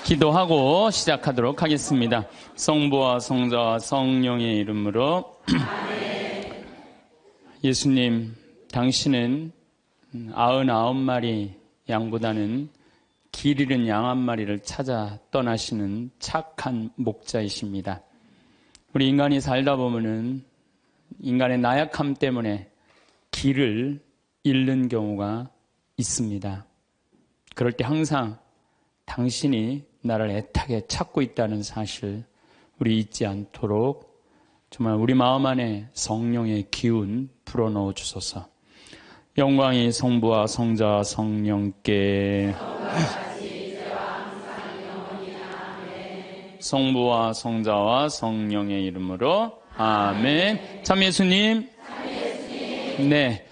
기도하고 시작하도록 하겠습니다. 성부와 성자와 성령의 이름으로. 예수님, 당신은 99마리 양보다는 길 잃은 양 한 마리를 찾아 떠나시는 착한 목자이십니다. 우리 인간이 살다 보면은 인간의 나약함 때문에 길을 잃는 경우가 있습니다. 그럴 때 항상 당신이 나를 애타게 찾고 있다는 사실 우리 잊지 않도록 정말 우리 마음 안에 성령의 기운 불어넣어 주소서. 영광이 성부와 성자와 성령께, 성부와 성자와 성령의 이름으로 아멘. 참 예수님. 네.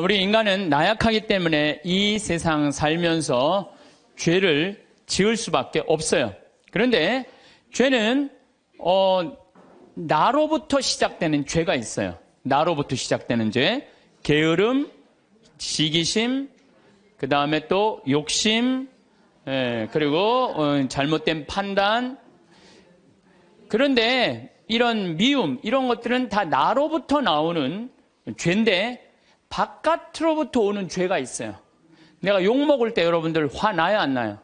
우리 인간은 나약하기 때문에 이 세상 살면서 죄를 지을 수밖에 없어요. 그런데 죄는 나로부터 시작되는 죄가 있어요. 나로부터 시작되는 죄, 게으름, 시기심, 그 다음에 또 욕심, 그리고 잘못된 판단. 그런데 이런 미움, 이런 것들은 다 나로부터 나오는 죄인데 바깥으로부터 오는 죄가 있어요. 내가 욕먹을 때 여러분들 화 나요, 안 나요?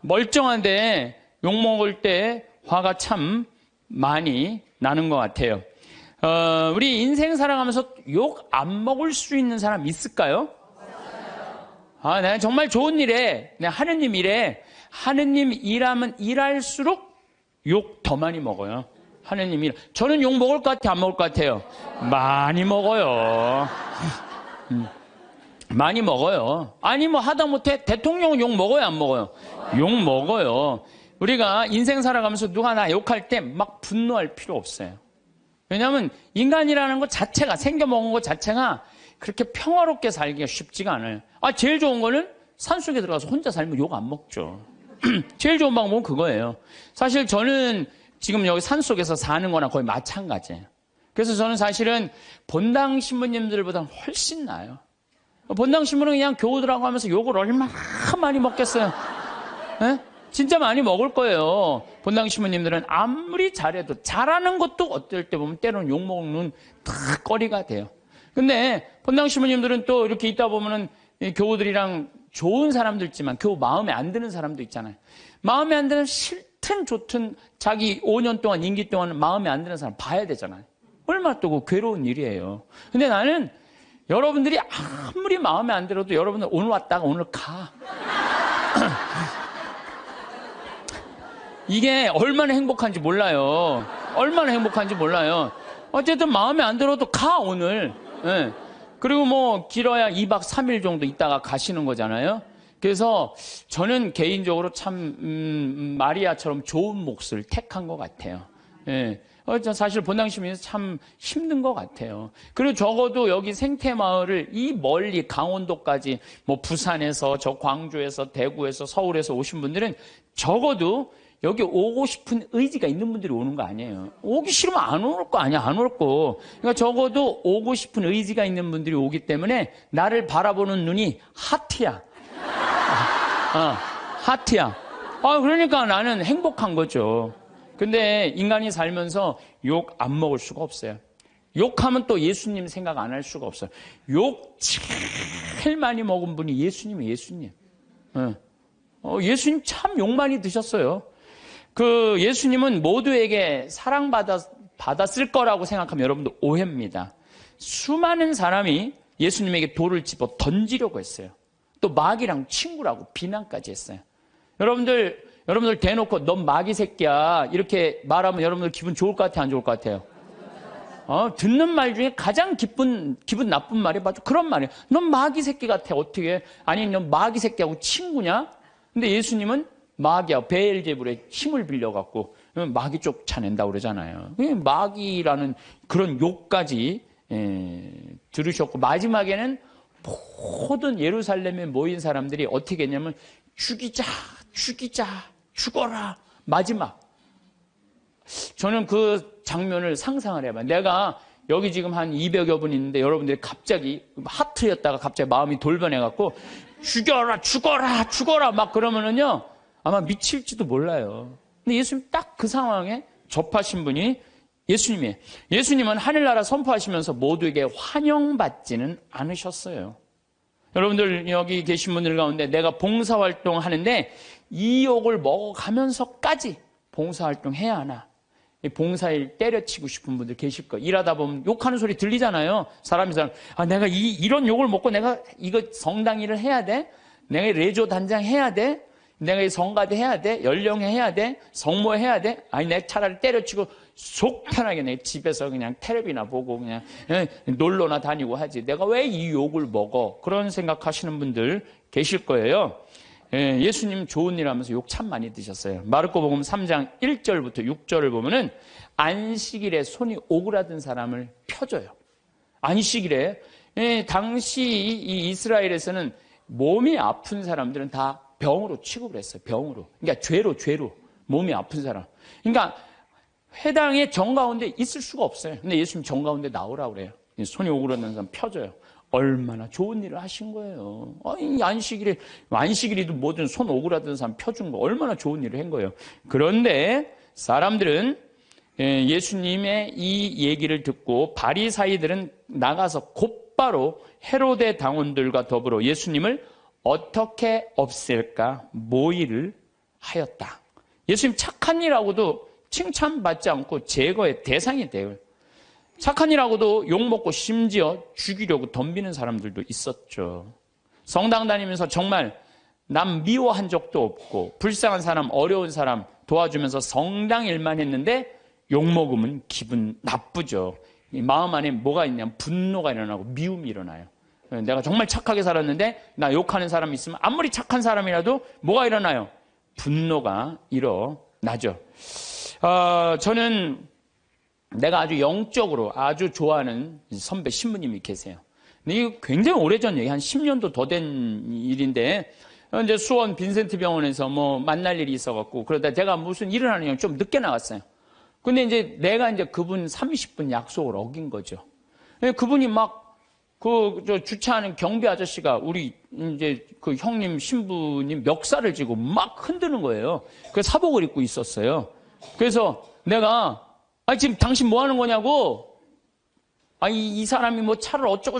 멀쩡한데 욕먹을 때 화가 참 많이 나는 것 같아요. 우리 인생 살아가면서 욕 안 먹을 수 있는 사람 있을까요? 내가 정말 좋은 일에, 내가 하느님 일에, 하느님 일하면 일할수록 욕 더 많이 먹어요. 하느님 일. 저는 욕 먹을 것 같아요? 안 먹을 것 같아요? 많이 먹어요. 많이 먹어요. 아니 뭐 하다못해 대통령은 욕 먹어요, 안 먹어요? 욕 먹어요. 우리가 인생 살아가면서 누가 나 욕할 때 막 분노할 필요 없어요. 왜냐하면 인간이라는 것 자체가, 생겨먹은 것 자체가 그렇게 평화롭게 살기가 쉽지가 않아요. 제일 좋은 거는 산속에 들어가서 혼자 살면 욕 안 먹죠. 제일 좋은 방법은 그거예요. 사실 저는 지금 여기 산속에서 사는 거나 거의 마찬가지예요. 그래서 저는 사실은 본당 신부님들보다 훨씬 나아요. 본당 신부는 그냥 교우들하고 하면서 욕을 얼마나 많이 먹겠어요. 네? 진짜 많이 먹을 거예요. 본당 신부님들은 아무리 잘해도, 잘하는 것도 어떨 때 보면 때로는 욕먹는 다 거리가 돼요. 근데 본당 신부님들은 또 이렇게 있다 보면은 교우들이랑 좋은 사람도 있지만 교우 마음에 안 드는 사람도 있잖아요. 마음에 안 드는, 싫든 좋든 자기 5년 동안 임기 동안 마음에 안 드는 사람 봐야 되잖아요. 얼마나 또 괴로운 일이에요. 근데 나는 여러분들이 아무리 마음에 안 들어도 여러분들 오늘 왔다가 오늘 가. 이게 얼마나 행복한지 몰라요. 얼마나 행복한지 몰라요. 어쨌든 마음에 안 들어도 가, 오늘. 네. 그리고 뭐 길어야 2박 3일 정도 있다가 가시는 거잖아요. 그래서 저는 개인적으로 참 마리아처럼 좋은 몫을 택한 것 같아요. 네. 사실 본당 시민에서 참 힘든 것 같아요. 그리고 적어도 여기 생태마을을 이 멀리 강원도까지 뭐 부산에서, 저 광주에서, 대구에서, 서울에서 오신 분들은 적어도 여기 오고 싶은 의지가 있는 분들이 오는 거 아니에요. 오기 싫으면 안 올 거 아니야, 안 올 거. 그러니까 적어도 오고 싶은 의지가 있는 분들이 오기 때문에 나를 바라보는 눈이 하트야. 하트야. 그러니까 나는 행복한 거죠. 근데 인간이 살면서 욕 안 먹을 수가 없어요. 욕하면 또 예수님 생각 안 할 수가 없어요. 욕 제일 많이 먹은 분이 예수님이에요, 예수님. 예수님 참 욕 많이 드셨어요. 예수님은 모두에게 사랑받았을 거라고 생각하면 여러분들 오해입니다. 수많은 사람이 예수님에게 돌을 집어 던지려고 했어요. 또 마귀랑 친구라고 비난까지 했어요. 여러분들 대놓고 넌 마귀 새끼야 이렇게 말하면 여러분들 기분 좋을 것 같아요, 안 좋을 것 같아요? 듣는 말 중에 가장 기분 나쁜 말이 바로 그런 말이에요. 넌 마귀 새끼 같아, 어떻게? 아니, 넌 마귀 새끼하고 친구냐? 근데 예수님은 마귀하고 베엘제불의 힘을 빌려갖고 마귀 쫓아낸다고 그러잖아요. 마귀라는 그런 욕까지 들으셨고, 마지막에는 모든 예루살렘에 모인 사람들이 어떻게 했냐면 죽이자, 죽어라. 마지막. 저는 그 장면을 상상을 해봐요. 내가 여기 지금 한 200여 분 있는데 여러분들이 갑자기 하트였다가 갑자기 마음이 돌변해갖고 죽여라, 죽어라, 죽어라 막 그러면은요 아마 미칠지도 몰라요. 근데 예수님 딱 그 상황에 접하신 분이 예수님이에요. 예수님은 하늘나라 선포하시면서 모두에게 환영받지는 않으셨어요. 여러분들 여기 계신 분들 가운데 내가 봉사활동 하는데 이 욕을 먹어가면서까지 봉사활동 해야 하나? 봉사일 때려치고 싶은 분들 계실 거예요. 일하다 보면 욕하는 소리 들리잖아요. 사람이 내가 이런 욕을 먹고 내가 이거 성당 일을 해야 돼? 내가 레조 단장 해야 돼? 내가 이 성가대 해야 돼? 연령회 해야 돼? 성모 해야 돼? 아니 내가 차라리 때려치고 속 편하게 내 집에서 그냥 텔레비나 보고 그냥 놀러나 다니고 하지. 내가 왜 이 욕을 먹어? 그런 생각하시는 분들 계실 거예요. 예수님 좋은 일 하면서 욕 참 많이 드셨어요. 마르코복음 3장 1절부터 6절을 보면은 안식일에 손이 오그라든 사람을 펴줘요. 안식일에 당시 이 이스라엘에서는 몸이 아픈 사람들은 다 병으로 취급을 했어요. 병으로. 그러니까 죄로 몸이 아픈 사람. 그러니까 회당에 정가운데 있을 수가 없어요. 근데 예수님 정가운데 나오라고 그래요. 손이 오그라든 사람 펴줘요. 얼마나 좋은 일을 하신 거예요. 안식일에도 뭐든 손 오그라든 사람 펴준 거 얼마나 좋은 일을 한 거예요. 그런데 사람들은 예수님의 이 얘기를 듣고 바리사이들은 나가서 곧바로 헤로데 당원들과 더불어 예수님을 어떻게 없앨까 모의를 하였다. 예수님 착한 일하고도 칭찬받지 않고 제거의 대상이 돼요. 착한 일하고도 욕먹고 심지어 죽이려고 덤비는 사람들도 있었죠. 성당 다니면서 정말 남 미워한 적도 없고 불쌍한 사람, 어려운 사람 도와주면서 성당 일만 했는데 욕먹으면 기분 나쁘죠. 마음 안에 뭐가 있냐면 분노가 일어나고 미움이 일어나요. 내가 정말 착하게 살았는데 나 욕하는 사람이 있으면 아무리 착한 사람이라도 뭐가 일어나요? 분노가 일어나죠. 저는 내가 아주 영적으로 아주 좋아하는 선배 신부님이 계세요. 근데 이거 굉장히 오래전 얘기, 한 10년도 더 된 일인데, 이제 수원 빈센트 병원에서 뭐 만날 일이 있어갖고, 그러다 제가 무슨 일을 하느냐 좀 늦게 나갔어요. 근데 이제 내가 이제 그분 30분 약속을 어긴 거죠. 그분이 막, 주차하는 경비 아저씨가 우리 이제 그 형님 신부님 멱살을 쥐고 막 흔드는 거예요. 그 사복을 입고 있었어요. 그래서 내가 지금 당신 뭐 하는 거냐고. 이 사람이 뭐 차를 어쩌고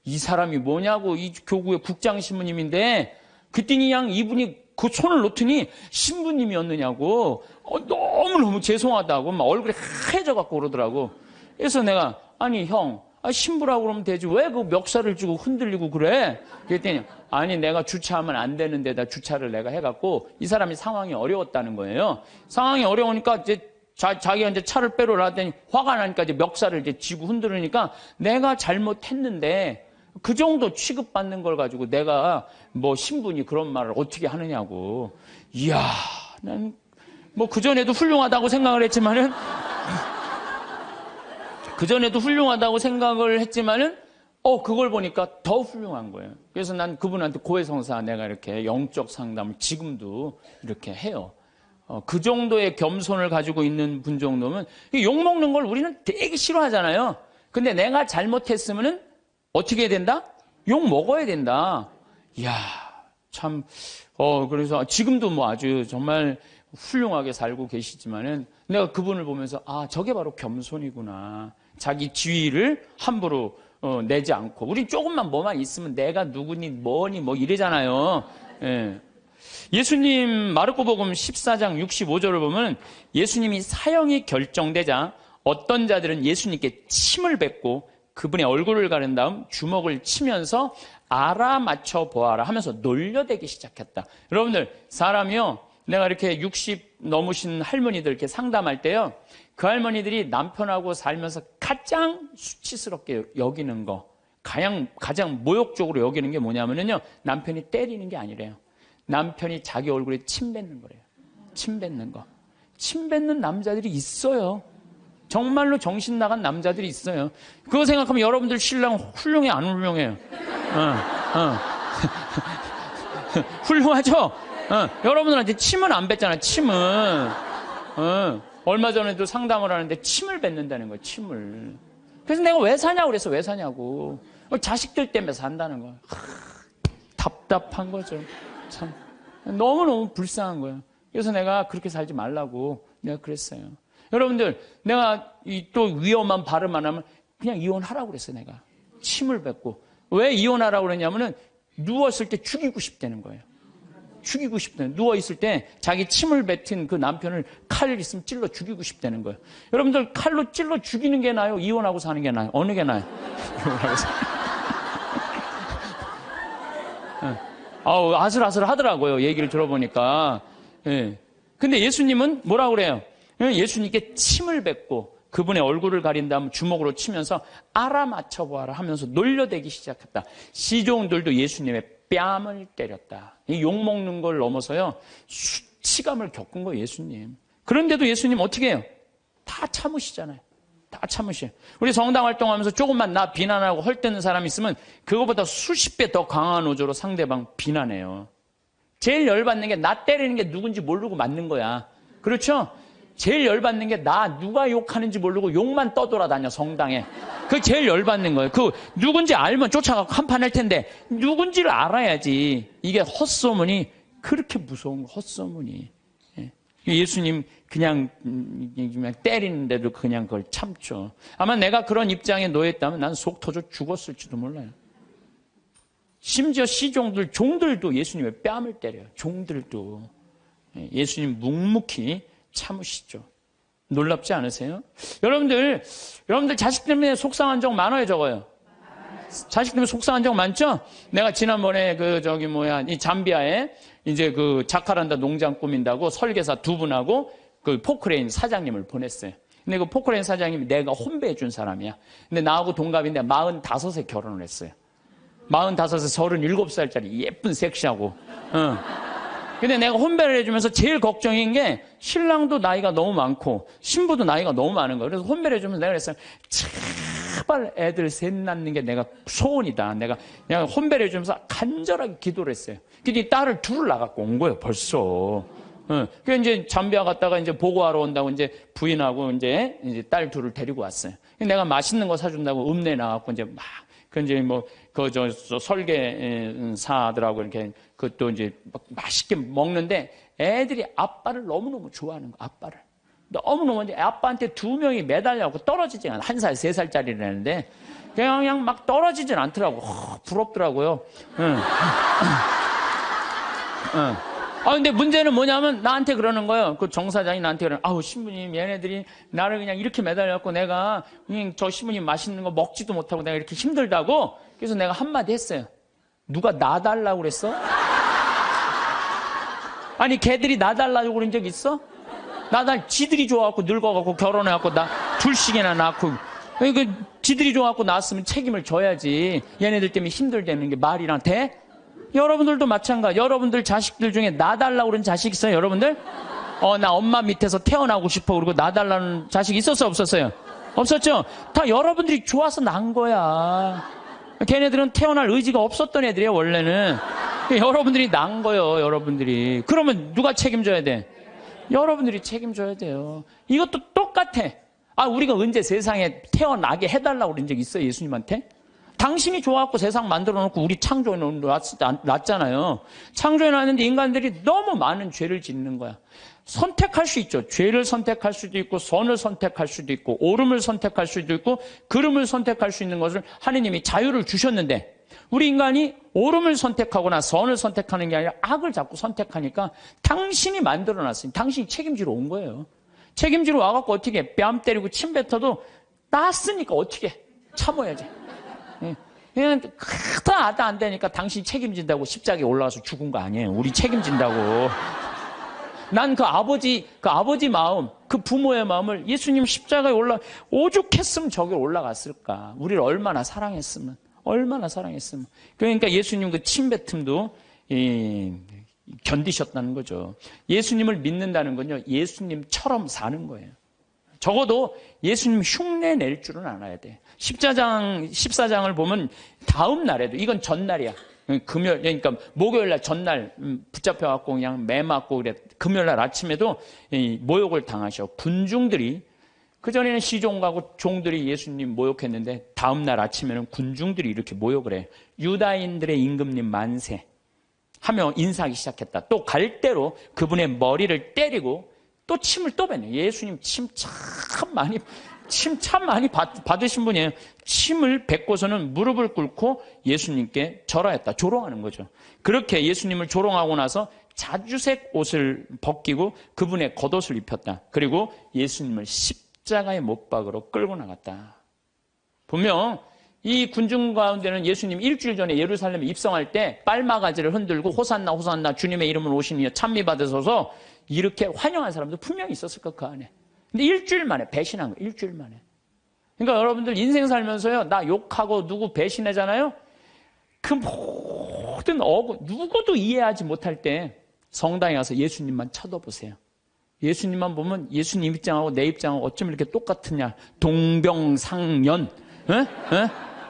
이 사람이 뭐냐고. 이 교구의 국장 신부님인데 그랬더니 그냥 이분이 그 손을 놓더니 신부님이었느냐고. 너무너무 죄송하다고 막 얼굴이 하얘져 갖고 그러더라고. 그래서 내가 형 신부라고 그러면 되지 왜 그 멱살을 쥐고 흔들리고 그래? 그랬더니 내가 주차하면 안 되는 데다 주차를 내가 해갖고 이 사람이 상황이 어려웠다는 거예요. 상황이 어려우니까 이제 자기가 이제 차를 빼러 나더니 화가 나니까 이제 멱살을 이제 쥐고 흔들으니까 내가 잘못했는데 그 정도 취급받는 걸 가지고 내가 뭐 신분이 그런 말을 어떻게 하느냐고. 이야, 난 뭐 그전에도 훌륭하다고 생각을 했지만은 그걸 보니까 더 훌륭한 거예요. 그래서 난 그분한테 고해성사 내가 이렇게 영적 상담을 지금도 이렇게 해요. 그 정도의 겸손을 가지고 있는 분 정도면 욕먹는 걸 우리는 되게 싫어하잖아요. 근데 내가 잘못했으면은 어떻게 해야 된다? 욕 먹어야 된다. 이야, 참, 그래서 지금도 뭐 아주 정말 훌륭하게 살고 계시지만은 내가 그분을 보면서 저게 바로 겸손이구나. 자기 지위를 함부로 내지 않고. 우리 조금만 뭐만 있으면 내가 누구니 뭐니 뭐 이래잖아요. 예. 예수님 마르코복음 14장 65절을 보면 예수님이 사형이 결정되자 어떤 자들은 예수님께 침을 뱉고 그분의 얼굴을 가른 다음 주먹을 치면서 알아맞혀 보아라 하면서 놀려대기 시작했다. 여러분들 사람이요, 내가 이렇게 60 넘으신 할머니들 이렇게 상담할 때요, 그 할머니들이 남편하고 살면서 가장 수치스럽게 여기는 거, 가장 모욕적으로 여기는 게 뭐냐면요, 남편이 때리는 게 아니래요. 남편이 자기 얼굴에 침 뱉는 거래요. 침 뱉는 거. 침 뱉는 남자들이 있어요. 정말로 정신 나간 남자들이 있어요. 그거 생각하면 여러분들 신랑 훌륭해, 안 훌륭해요? 훌륭하죠? 여러분들한테 침은 안 뱉잖아, 침은. 얼마 전에도 상담을 하는데 침을 뱉는다는 거예요, 침을. 그래서 내가 왜 사냐고 그래서 왜 사냐고. 자식들 때문에 산다는 거야. 답답한 거죠. 참. 너무너무 불쌍한 거예요. 그래서 내가 그렇게 살지 말라고 내가 그랬어요. 여러분들, 내가 또 위험한 발음 안 하면 그냥 이혼하라고 그랬어요, 내가. 침을 뱉고. 왜 이혼하라고 그랬냐면은 누웠을 때 죽이고 싶다는 거예요. 죽이고 싶다는. 누워있을 때 자기 침을 뱉은 그 남편을 칼 있으면 찔러 죽이고 싶다는 거예요. 여러분들, 칼로 찔러 죽이는 게 나아요? 이혼하고 사는 게 나아요? 어느 게 나아요? 이혼하고 사는 아우, 아슬아슬 하더라고요. 얘기를 들어보니까. 예. 근데 예수님은 뭐라고 그래요? 예수님께 침을 뱉고 그분의 얼굴을 가린 다음 주먹으로 치면서 알아맞혀 보아라 하면서 놀려대기 시작했다. 시종들도 예수님의 뺨을 때렸다. 이 욕먹는 걸 넘어서요, 수치감을 겪은 거예요, 예수님. 그런데도 예수님 어떻게 해요? 다 참으시잖아요. 다 참으셔요. 우리 성당 활동하면서 조금만 나 비난하고 헐뜯는 사람 있으면 그거보다 수십 배 더 강한 어조로 상대방 비난해요. 제일 열받는 게 나 때리는 게 누군지 모르고 맞는 거야. 그렇죠? 제일 열받는 게 나 누가 욕하는지 모르고 욕만 떠돌아다녀, 성당에. 그게 제일 열받는 거예요. 그 누군지 알면 쫓아가고 한판 할 텐데 누군지를 알아야지. 이게 헛소문이 그렇게 무서운 거, 헛소문이. 예수님 그냥 때리는데도 그냥 그걸 참죠. 아마 내가 그런 입장에 놓였다면 난 속 터져 죽었을지도 몰라요. 심지어 시종들, 종들도 예수님의 뺨을 때려요. 종들도. 예수님 묵묵히 참으시죠. 놀랍지 않으세요? 여러분들 자식 때문에 속상한 적 많아요, 적어요? 자식 때문에 속상한 적 많죠? 내가 지난번에 이 잠비아에 이제 그 자카란다 농장 꾸민다고 설계사 두 분하고 그 포크레인 사장님을 보냈어요. 근데 그 포크레인 사장님이 내가 혼배해 준 사람이야. 근데 나하고 동갑인데 45에 결혼을 했어요. 45에 37살짜리 예쁜 섹시하고. 근데 내가 혼배를 해주면서 제일 걱정인 게 신랑도 나이가 너무 많고 신부도 나이가 너무 많은 거예요. 그래서 혼배를 해주면서 내가 그랬어요. 제발 애들 셋 낳는 게 내가 소원이다. 내가 그냥 혼배를 해주면서 간절하게 기도를 했어요. 근데 딸을 둘을 낳아갖고 온 거예요, 벌써. 그래서 이제 잠비아 갔다가 이제 보고하러 온다고 이제 부인하고 이제 딸 둘을 데리고 왔어요. 내가 맛있는 거 사준다고 읍내 나와갖고 이제 막, 이제 설계사들하고 이렇게 그것도 이제 맛있게 먹는데 애들이 아빠를 너무너무 좋아하는 거, 아빠를. 너무너무 이제 아빠한테 두 명이 매달려갖고 떨어지지 않아. 1살, 3살짜리라는데 그냥 막 떨어지진 않더라고. 부럽더라고요. 근데 문제는 뭐냐면 나한테 그러는 거예요. 그 정사장이 나한테 그러는, 아우, 신부님, 얘네들이 나를 그냥 이렇게 매달려갖고 내가 그냥 저 신부님 맛있는 거 먹지도 못하고 내가 이렇게 힘들다고. 그래서 내가 한마디 했어요. 누가 놔달라고 그랬어? 아니, 걔들이 놔달라고 그런 적 있어? 지들이 좋아갖고 늙어갖고 결혼해갖고 나 둘씩이나 낳고. 지들이 좋아갖고 낳았으면 책임을 져야지. 얘네들 때문에 힘들다는 게 말이랑 돼? 여러분들도 마찬가지. 여러분들 자식들 중에 놔달라고 그런 자식 있어요, 여러분들? 나 엄마 밑에서 태어나고 싶어. 그리고 놔달라는 자식 있었어요, 없었어요? 없었죠? 다 여러분들이 좋아서 낳은 거야. 걔네들은 태어날 의지가 없었던 애들이에요, 원래는. 여러분들이 낳은 거예요, 여러분들이. 그러면 누가 책임져야 돼? 여러분들이 책임져야 돼요. 이것도 똑같아. 우리가 언제 세상에 태어나게 해달라고 그런 적 있어요, 예수님한테? 당신이 좋아갖고 세상 만들어 놓고 우리 창조해 놨잖아요. 창조해 놨는데 인간들이 너무 많은 죄를 짓는 거야. 선택할 수 있죠. 죄를 선택할 수도 있고 선을 선택할 수도 있고 옳음을 선택할 수도 있고 그름을 선택할 수 있는 것을 하느님이 자유를 주셨는데 우리 인간이 옳음을 선택하거나 선을 선택하는 게 아니라 악을 자꾸 선택하니까 당신이 만들어 놨으니 당신이 책임지러 온 거예요. 책임지러 와갖고 어떻게 뺨 때리고 침 뱉어도 낳았으니까 어떻게 참아야지. 그냥 크다 아다 안 되니까 당신이 책임진다고 십자가에 올라와서 죽은 거 아니에요. 우리 책임진다고. 난 그 아버지 마음, 그 부모의 마음을 예수님 십자가에 오죽했으면 저기 올라갔을까. 우리를 얼마나 사랑했으면. 그러니까 예수님 그 침뱉음도 견디셨다는 거죠. 예수님을 믿는다는 건요, 예수님처럼 사는 거예요. 적어도 예수님 흉내 낼 줄은 알아야 돼. 14장을 보면 다음 날에도, 이건 전날이야. 그러니까 목요일날 전날 붙잡혀갖고 그냥 매 맞고 그래. 금요일날 아침에도 모욕을 당하셔. 군중들이 그전에는 시종가고 종들이 예수님 모욕했는데 다음날 아침에는 군중들이 이렇게 모욕을 해요. 유다인들의 임금님 만세 하며 인사하기 시작했다. 또 갈대로 그분의 머리를 때리고 또 침을 또 뱉네요. 예수님 침 참 많이 받으신 분이에요. 침을 뱉고서는 무릎을 꿇고 예수님께 절하였다. 조롱하는 거죠. 그렇게 예수님을 조롱하고 나서 자주색 옷을 벗기고 그분의 겉옷을 입혔다. 그리고 예수님을 십자가의 못박으로 끌고 나갔다. 분명 이 군중 가운데는 예수님 일주일 전에 예루살렘에 입성할 때 빨마가지를 흔들고 호산나 호산나 주님의 이름으로 오시니 찬미 받으소서 이렇게 환영한 사람도 분명히 있었을 거 그 안에. 근데 일주일 만에 배신한 거예요. 일주일 만에. 그러니까 여러분들 인생 살면서요. 나 욕하고 누구 배신하잖아요. 그 모든 누구도 이해하지 못할 때 성당에 가서 예수님만 쳐다보세요. 예수님만 보면 예수님 입장하고 내 입장하고 어쩜 이렇게 똑같으냐. 동병상련.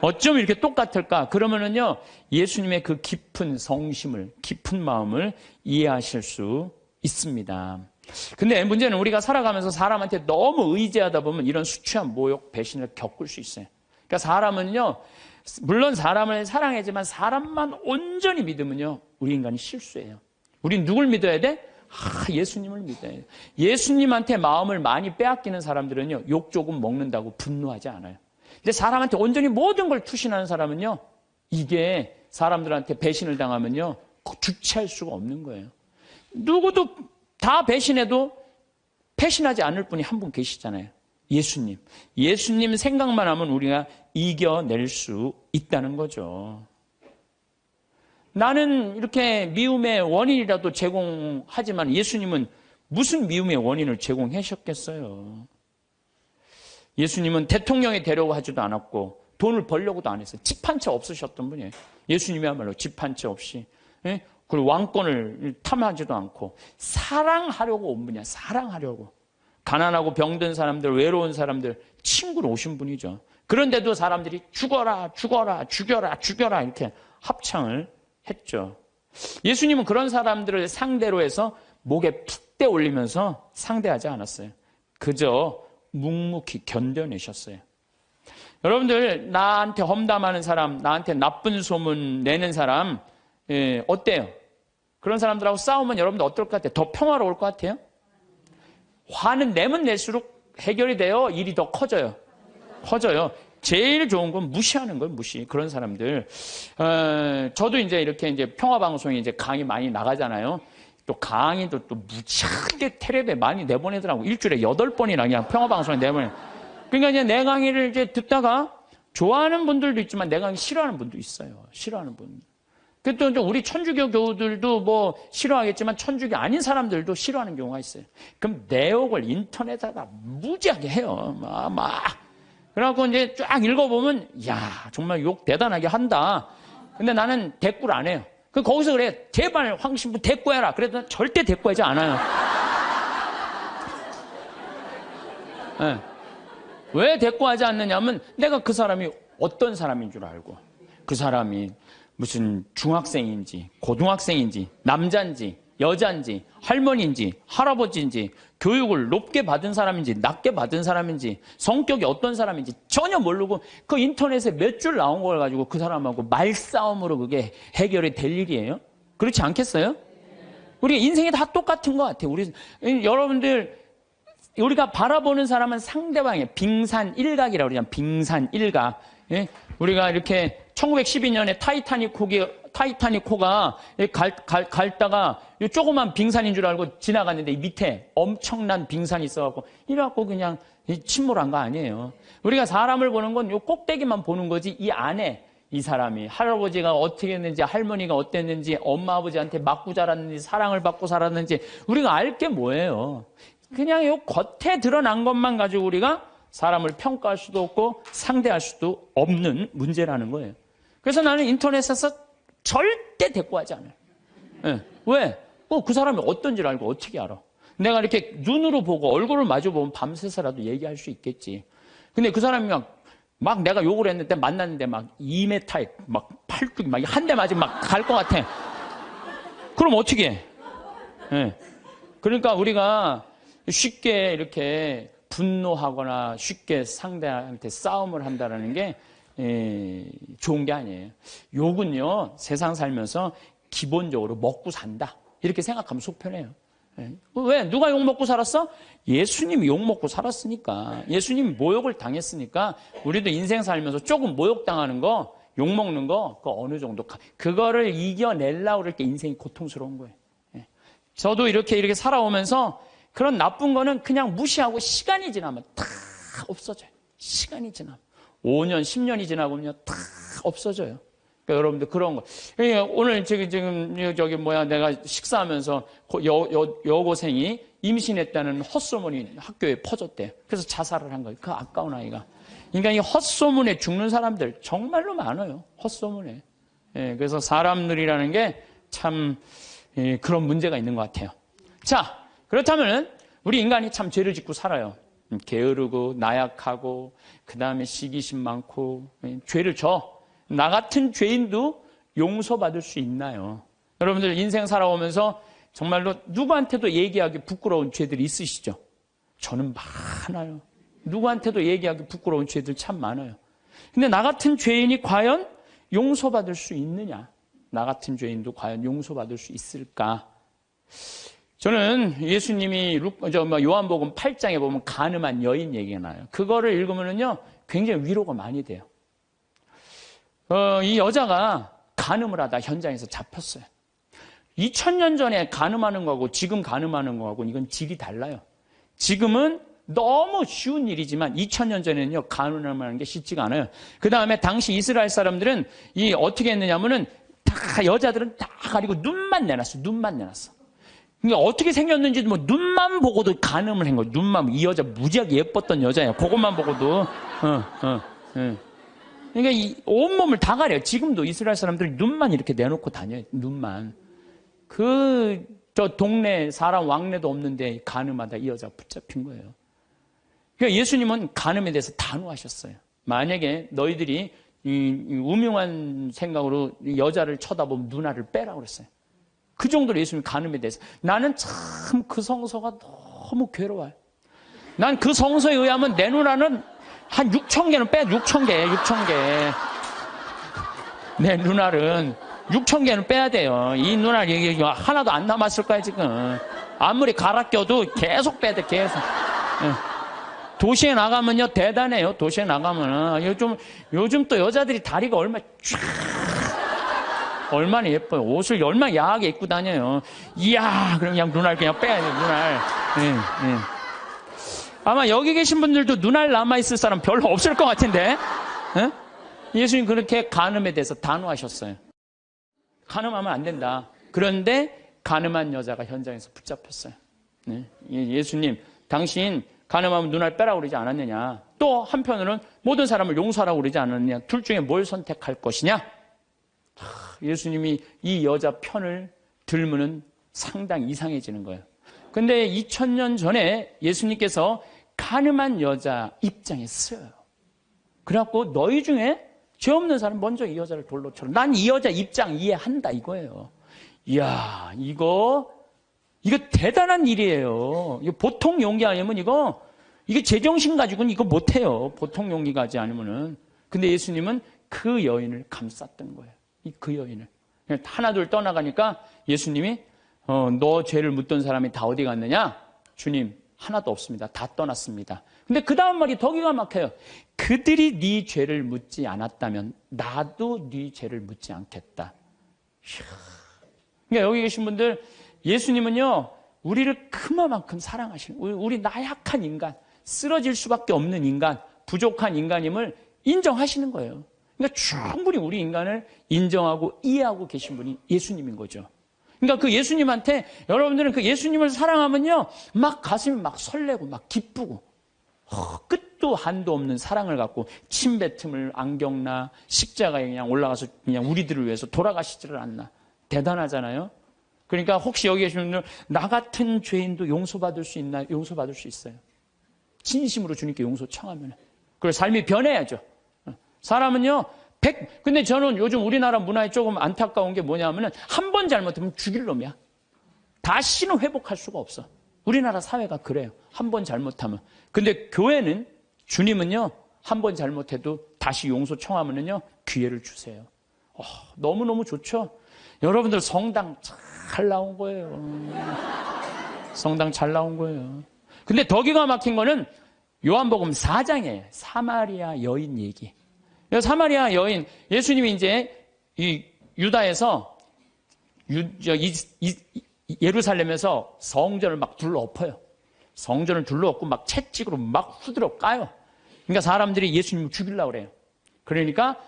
어쩜 이렇게 똑같을까? 그러면은요. 예수님의 그 깊은 성심을, 깊은 마음을 이해하실 수 있습니다. 근데 문제는 우리가 살아가면서 사람한테 너무 의지하다 보면 이런 수치한 모욕, 배신을 겪을 수 있어요. 그러니까 사람은요, 물론 사람을 사랑하지만 사람만 온전히 믿으면요, 우리 인간이 실수해요. 우린 누굴 믿어야 돼? 예수님을 믿어야 돼. 예수님한테 마음을 많이 빼앗기는 사람들은요, 욕 조금 먹는다고 분노하지 않아요. 근데 사람한테 온전히 모든 걸 투신하는 사람은요, 이게 사람들한테 배신을 당하면요, 주체할 수가 없는 거예요. 누구도 다 배신해도 배신하지 않을 분이 한 분 계시잖아요. 예수님. 예수님 생각만 하면 우리가 이겨낼 수 있다는 거죠. 나는 이렇게 미움의 원인이라도 제공하지만 예수님은 무슨 미움의 원인을 제공하셨겠어요? 예수님은 대통령이 되려고 하지도 않았고 돈을 벌려고도 안 했어요. 집 한 채 없으셨던 분이에요. 예수님이야말로 집 한 채 없이. 그리고 왕권을 탐하지도 않고 사랑하려고 온 분이야. 사랑하려고. 가난하고 병든 사람들, 외로운 사람들 친구로 오신 분이죠. 그런데도 사람들이 죽어라, 죽어라, 죽여라, 죽여라 이렇게 합창을 했죠. 예수님은 그런 사람들을 상대로 해서 목에 핏대 올리면서 상대하지 않았어요. 그저 묵묵히 견뎌내셨어요. 여러분들 나한테 험담하는 사람, 나한테 나쁜 소문 내는 사람 어때요? 그런 사람들하고 싸우면 여러분들 어떨 것 같아요? 더 평화로울 것 같아요? 화는 내면 낼수록 해결이 돼요? 일이 더 커져요? 커져요. 제일 좋은 건 무시하는 거예요, 무시. 그런 사람들. 저도 이제 이렇게 이제 평화방송에 이제 강의 많이 나가잖아요. 또 강의도 또 무지하게 텔레비에 많이 내보내더라고. 일주일에 8번이나 그냥 평화방송에 내보내. 그러니까 이제 내 강의를 이제 듣다가 좋아하는 분들도 있지만 내 강의 싫어하는 분도 있어요. 싫어하는 분. 또 이제 우리 천주교 교우들도 뭐 싫어하겠지만 천주교 아닌 사람들도 싫어하는 경우가 있어요. 그럼 내욕을 인터넷에다 무지하게 해요. 막. 그래갖고 이제 쫙 읽어보면, 야, 정말 욕 대단하게 한다. 근데 나는 대꾸를 안 해요. 거기서 그래, 제발 황신부 대꾸해라. 그래도 절대 대꾸하지 않아요. 네. 왜 대꾸하지 않느냐면 내가 그 사람이 어떤 사람인 줄 알고, 그 사람이 무슨 중학생인지 고등학생인지 남자인지 여자인지 할머니인지 할아버지인지 교육을 높게 받은 사람인지 낮게 받은 사람인지 성격이 어떤 사람인지 전혀 모르고 그 인터넷에 몇 줄 나온 걸 가지고 그 사람하고 말싸움으로 그게 해결이 될 일이에요? 그렇지 않겠어요? 우리 인생이 다 똑같은 것 같아요. 여러분들 우리가 바라보는 사람은 상대방의 빙산일각이라고 그러잖아요. 빙산일각. 예? 우리가 이렇게 1912년에 타이타닉 호가 갈다가 이 조그만 빙산인 줄 알고 지나갔는데 이 밑에 엄청난 빙산이 있어갖고 이래갖고 그냥 침몰한 거 아니에요. 우리가 사람을 보는 건 이 꼭대기만 보는 거지 이 안에 이 사람이 할아버지가 어떻게 했는지 할머니가 어땠는지 엄마 아버지한테 맞고 자랐는지 사랑을 받고 살았는지 우리가 알 게 뭐예요. 그냥 이 겉에 드러난 것만 가지고 우리가 사람을 평가할 수도 없고 상대할 수도 없는 문제라는 거예요. 그래서 나는 인터넷에서 절대 대꾸하지 않아요. 네. 왜? 그 사람이 어떤지를 알고 어떻게 알아? 내가 이렇게 눈으로 보고 얼굴을 마주보면 밤새서라도 얘기할 수 있겠지. 근데 그 사람이 막 내가 욕을 했는데 만났는데 막 2m에 막 팔뚝이 막 한 대 맞으면 막 갈 것 같아. 그럼 어떻게 해? 네. 그러니까 우리가 쉽게 이렇게 분노하거나 쉽게 상대한테 싸움을 한다는 게 좋은 게 아니에요. 욕은요, 세상 살면서 기본적으로 먹고 산다. 이렇게 생각하면 속 편해요. 왜? 누가 욕 먹고 살았어? 예수님이 욕 먹고 살았으니까. 예수님이 모욕을 당했으니까 우리도 인생 살면서 조금 모욕당하는 거, 욕 먹는 거, 그 어느 정도, 그거를 이겨내려고 그럴 때 인생이 고통스러운 거예요. 저도 이렇게 살아오면서 그런 나쁜 거는 그냥 무시하고 시간이 지나면 다 없어져요. 시간이 지나면. 5년, 10년이 지나보면 다 없어져요. 그러니까 여러분들 그런 거. 오늘 지금 내가 식사하면서 여고생이 임신했다는 헛소문이 학교에 퍼졌대요. 그래서 자살을 한 거예요. 그 아까운 아이가. 그러니까 이 헛소문에 죽는 사람들 정말로 많아요. 헛소문에. 그래서 사람들이라는 게 참 그런 문제가 있는 것 같아요. 자, 그렇다면 우리 인간이 참 죄를 짓고 살아요. 게으르고 나약하고 그 다음에 시기심 많고 죄를 져. 나 같은 죄인도 용서받을 수 있나요? 여러분들 인생 살아오면서 정말로 누구한테도 얘기하기 부끄러운 죄들이 있으시죠? 저는 많아요. 누구한테도 얘기하기 부끄러운 죄들 참 많아요. 근데 나 같은 죄인이 과연 용서받을 수 있느냐? 나 같은 죄인도 과연 용서받을 수 있을까? 저는 예수님이 요한복음 8장에 보면 간음한 여인 얘기가 나요. 그거를 읽으면요 굉장히 위로가 많이 돼요. 이 여자가 간음을 하다 현장에서 잡혔어요. 2000년 전에 간음하는 거하고 지금 간음하는 거하고 이건 질이 달라요. 지금은 너무 쉬운 일이지만 2000년 전에는요 간음하는 게 쉽지가 않아요. 그 다음에 당시 이스라엘 사람들은 어떻게 했느냐면은 다 여자들은 다 가리고 눈만 내놨어. 눈만 내놨어. 그러니까 어떻게 생겼는지 뭐 눈만 보고도 간음을 한 거예요. 눈만. 이 여자 무지하게 예뻤던 여자예요. 그것만 보고도. 그러니까 이 온몸을 다 가려요. 지금도 이스라엘 사람들이 눈만 이렇게 내놓고 다녀요. 눈만. 저 동네 사람 왕래도 없는데 간음하다 이 여자가 붙잡힌 거예요. 그러니까 예수님은 간음에 대해서 단호하셨어요. 만약에 너희들이 이 우명한 생각으로 여자를 쳐다보면 누나를 빼라고 그랬어요. 그 정도로 예수님이 간음에 대해서. 나는 참 그 성서가 너무 괴로워요. 난 그 성서에 의하면 내 누나는 한 6,000개는 빼야 돼. 6,000개. 내 누나는 6,000개는 빼야 돼요. 이 누나 하나도 안 남았을 거야, 지금. 아무리 갈아 껴도 계속 빼야 돼, 계속. 도시에 나가면요, 대단해요. 도시에 나가면. 요즘 또 여자들이 다리가 얼마나 예뻐요. 옷을 얼마나 야하게 입고 다녀요. 이야, 그럼 그냥 눈알 그냥 빼야 돼, 눈알. 아마 여기 계신 분들도 눈알 남아있을 사람 별로 없을 것 같은데. 예수님 그렇게 간음에 대해서 단호하셨어요. 간음하면 안 된다. 그런데 간음한 여자가 현장에서 붙잡혔어요. 예수님, 당신 간음하면 눈알 빼라고 그러지 않았느냐. 또 한편으로는 모든 사람을 용서하라고 그러지 않았느냐. 둘 중에 뭘 선택할 것이냐. 예수님이 이 여자 편을 들면은 상당히 이상해지는 거예요. 근데 2000년 전에 예수님께서 간음한 여자 입장에 쓰여요. 그래갖고 너희 중에 죄 없는 사람 먼저 이 여자를 돌로 쳐라. 난 이 여자 입장 이해한다 이거예요. 이야, 이거 대단한 일이에요. 이거 보통 용기 아니면 이거 제정신 가지고는 이거 못해요. 보통 용기 가지 않으면은. 근데 예수님은 그 여인을 감쌌던 거예요. 그 여인을. 하나둘 떠나가니까 예수님이 너 죄를 묻던 사람이 다 어디 갔느냐? 주님, 하나도 없습니다. 다 떠났습니다. 근데 그 다음 말이 더 기가 막혀요. 그들이 네 죄를 묻지 않았다면 나도 네 죄를 묻지 않겠다. 그러니까 여기 계신 분들, 예수님은요, 우리를 그만큼 사랑하시는, 우리 나약한 인간, 쓰러질 수밖에 없는 인간, 부족한 인간임을 인정하시는 거예요. 그러니까 충분히 우리 인간을 인정하고 이해하고 계신 분이 예수님인 거죠. 그러니까 그 예수님한테, 여러분들은 그 예수님을 사랑하면요, 막 가슴이 막 설레고 막 기쁘고 끝도 한도 없는 사랑을 갖고 침뱉음을 안 겪나, 십자가에 그냥 올라가서 그냥 우리들을 위해서 돌아가시지를 않나. 대단하잖아요. 그러니까 혹시 여기 계신 분들, 나 같은 죄인도 용서받을 수 있나? 용서받을 수 있어요. 진심으로 주님께 용서 청하면. 그리고 삶이 변해야죠. 사람은요, 근데 저는 요즘 우리나라 문화에 조금 안타까운 게 뭐냐면은 한 번 잘못하면 죽일 놈이야. 다시는 회복할 수가 없어. 우리나라 사회가 그래요. 한 번 잘못하면. 근데 교회는, 주님은요, 한 번 잘못해도 다시 용서 청하면은요, 기회를 주세요. 너무너무 좋죠? 여러분들 성당 잘 나온 거예요. 성당 잘 나온 거예요. 근데 더 기가 막힌 거는 요한복음 4장이에요. 사마리아 여인 얘기. 사마리아 여인, 예수님이 이제 이 유다에서 예루살렘에서 성전을 막 둘러엎어요. 성전을 둘러엎고 막 채찍으로 막 후드려 까요. 그러니까 사람들이 예수님을 죽이려고 그래요. 그러니까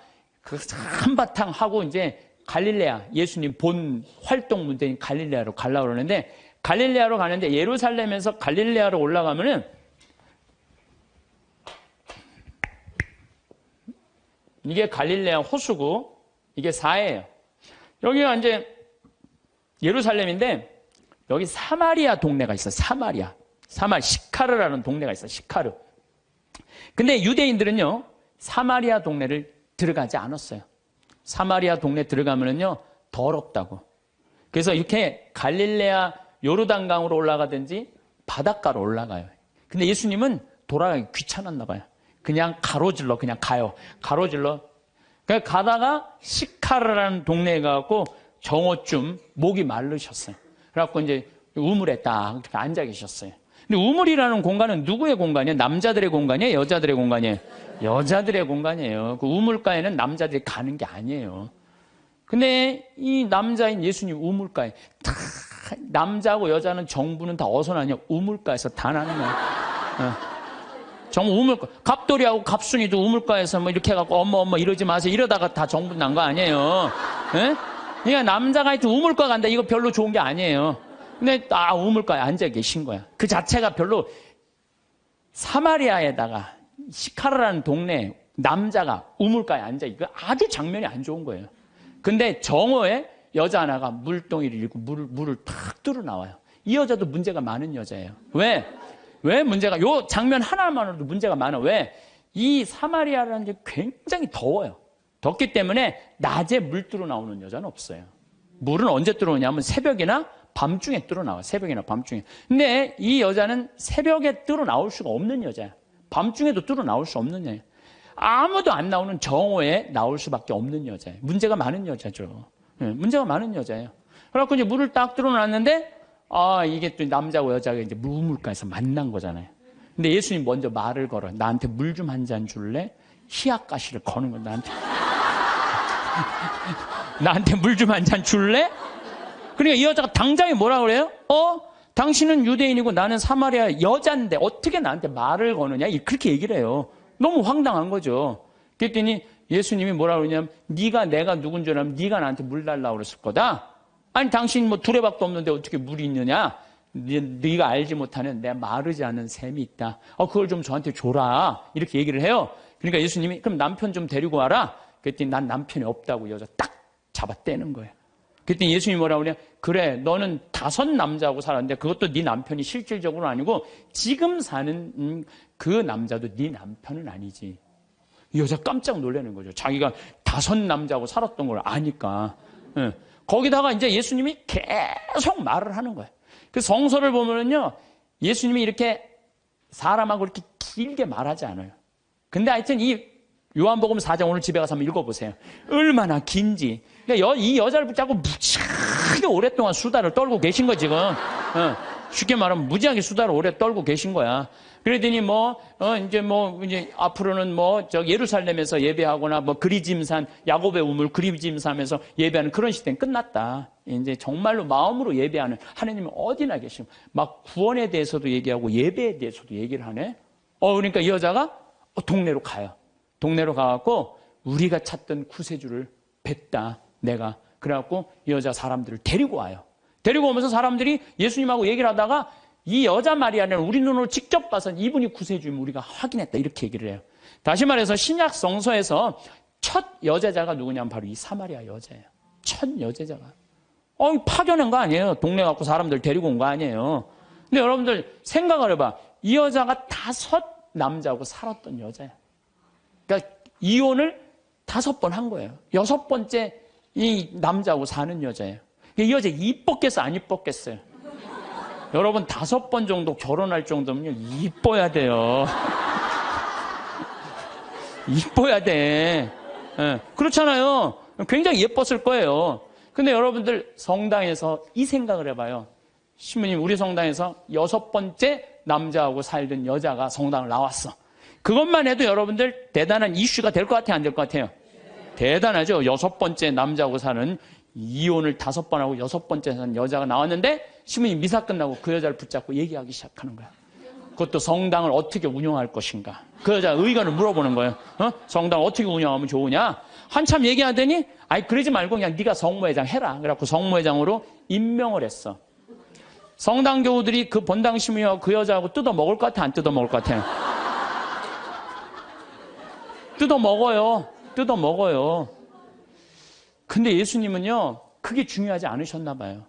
그 한바탕 하고 이제 갈릴레아, 예수님 본 활동 문제인 갈릴레아로 가려고 그러는데, 갈릴레아로 가는데 예루살렘에서 갈릴레아로 올라가면은 이게 갈릴레아 호수고 이게 사해예요. 여기가 이제 예루살렘인데 여기 사마리아 동네가 있어요. 시카르라는 동네가 있어요. 시카르. 근데 유대인들은요, 사마리아 동네를 들어가지 않았어요. 사마리아 동네 들어가면은요, 더럽다고. 그래서 이렇게 갈릴레아 요르단강으로 올라가든지 바닷가로 올라가요. 근데 예수님은 돌아가기 귀찮았나 봐요. 그냥 가로질러 그냥 가요. 가로질러. 그러니까 가다가 시카르라는 동네에 가고 정오쯤 목이 마르셨어요. 그래갖고 이제 우물에 딱 앉아 계셨어요. 근데 우물이라는 공간은 누구의 공간이에요? 남자들의 공간이에요? 여자들의 공간이에요? 여자들의 공간이에요. 그 우물가에는 남자들이 가는 게 아니에요. 근데 이 남자인 예수님 우물가에 다 남자하고 여자는 정부는 다 어디서 나냐? 우물가에서 다 나는 거예요. 정부 우물가. 갑돌이하고 갑순이도 우물가에서 뭐 이렇게 해갖고 엄마 이러지 마세요. 이러다가 다 정부 난 거 아니에요. 예? 그러니까 남자가 하여튼 우물가 간다. 이거 별로 좋은 게 아니에요. 근데 우물가에 앉아 계신 거야. 그 자체가 별로. 사마리아에다가 시카르라는 동네 남자가 우물가에 앉아 있고 아주 장면이 안 좋은 거예요. 근데 정오에 여자 하나가 물동이를 잃고 물을 탁 뚫어 나와요. 이 여자도 문제가 많은 여자예요. 왜 문제가, 요 장면 하나만으로도 문제가 많아. 왜? 이 사마리아라는 게 굉장히 더워요. 덥기 때문에 낮에 물 뚫어 나오는 여자는 없어요. 물은 언제 뚫어오냐면 새벽이나 밤중에 뚫어 나와요. 새벽이나 밤중에. 근데 이 여자는 새벽에 뚫어 나올 수가 없는 여자야. 밤중에도 뚫어 나올 수 없는 여자야. 아무도 안 나오는 정오에 나올 수밖에 없는 여자예요. 문제가 많은 여자죠. 문제가 많은 여자예요. 그래갖고 이제 물을 딱 뚫어 놨는데, 이게 또 남자고 여자가 이제 우물가에서 만난 거잖아요. 근데 예수님 먼저 말을 걸어요. 나한테 물 좀 한 잔 줄래? 희약가시를 거는 거야, 나한테. 나한테 물 좀 한 잔 줄래? 그러니까 이 여자가 당장에 뭐라 그래요? 당신은 유대인이고 나는 사마리아 여자인데 어떻게 나한테 말을 거느냐? 그렇게 얘기를 해요. 너무 황당한 거죠. 그랬더니 예수님이 뭐라 그러냐면, 내가 누군 줄 알면 네가 나한테 물 달라고 그랬을 거다. 아니 당신 뭐 두레박도 없는데 어떻게 물이 있느냐? 네가 알지 못하는 내 마르지 않은 샘이 있다. 그걸 좀 저한테 줘라. 이렇게 얘기를 해요. 그러니까 예수님이 그럼 남편 좀 데리고 와라. 그랬더니 난 남편이 없다고 여자 딱 잡아 떼는 거예요. 그랬더니 예수님이 뭐라 그러냐? 그래, 너는 5 남자하고 살았는데 그것도 네 남편이 실질적으로는 아니고 지금 사는 그 남자도 네 남편은 아니지. 이 여자 깜짝 놀라는 거죠. 자기가 5 남자하고 살았던 걸 아니까. 거기다가 이제 예수님이 계속 말을 하는 거예요. 그 성서를 보면은요, 예수님이 이렇게 사람하고 이렇게 길게 말하지 않아요. 근데 하여튼 이 요한복음 4장 오늘 집에 가서 한번 읽어보세요. 얼마나 긴지. 그러니까 이 여자를 붙잡고 무지하게 오랫동안 수다를 떨고 계신 거 지금. 쉽게 말하면 무지하게 수다를 오래 떨고 계신 거야. 그러더니 이제 앞으로는 예루살렘에서 예배하거나 그리짐산, 야곱의 우물 그리짐산에서 예배하는 그런 시대는 끝났다. 이제 정말로 마음으로 예배하는 하나님은 어디나 계시고, 막 구원에 대해서도 얘기하고 예배에 대해서도 얘기를 하네. 그러니까 이 여자가 동네로 가요. 동네로 가갖고 우리가 찾던 구세주를 뵀다, 내가. 그래갖고 이 여자 사람들을 데리고 와요. 데리고 오면서 사람들이 예수님하고 얘기를 하다가 이 여자 마리아는 우리 눈으로 직접 봐서 이분이 구세주임을 우리가 확인했다, 이렇게 얘기를 해요. 다시 말해서 신약 성서에서 첫 여제자가 누구냐면 바로 이 사마리아 여자예요. 첫 여제자가. 파견한 거 아니에요. 동네 갖고 사람들 데리고 온 거 아니에요. 근데 여러분들 생각을 해봐. 이 여자가 5 남자하고 살았던 여자예요. 그러니까 이혼을 5번 한 거예요. 6번째 이 남자하고 사는 여자예요. 이 여자 이뻤겠어, 안 이뻤겠어요? 여러분 5번 정도 결혼할 정도면요 이뻐야 돼요. 이뻐야 돼. 예, 그렇잖아요. 굉장히 예뻤을 거예요. 근데 여러분들 성당에서 이 생각을 해봐요. 신부님, 우리 성당에서 6번째 남자하고 살던 여자가 성당을 나왔어. 그것만 해도 여러분들 대단한 이슈가 될 것 같아요, 안 될 것 같아요? 대단하죠. 6번째 남자하고 사는, 이혼을 5번 하고 6번째 사는 여자가 나왔는데 신부님 미사 끝나고 그 여자를 붙잡고 얘기하기 시작하는 거야. 그것도 성당을 어떻게 운영할 것인가. 그 여자 의견을 물어보는 거예요. 성당을 어떻게 운영하면 좋으냐. 한참 얘기하더니 아이 그러지 말고 그냥 네가 성모회장 해라. 그래갖고 성모회장으로 임명을 했어. 성당 교우들이 그 본당 신부님하고 그 여자하고 뜯어 먹을 것 같아, 안 뜯어 먹을 것 같아요? 뜯어 먹어요. 뜯어 먹어요. 근데 예수님은요, 그게 중요하지 않으셨나 봐요.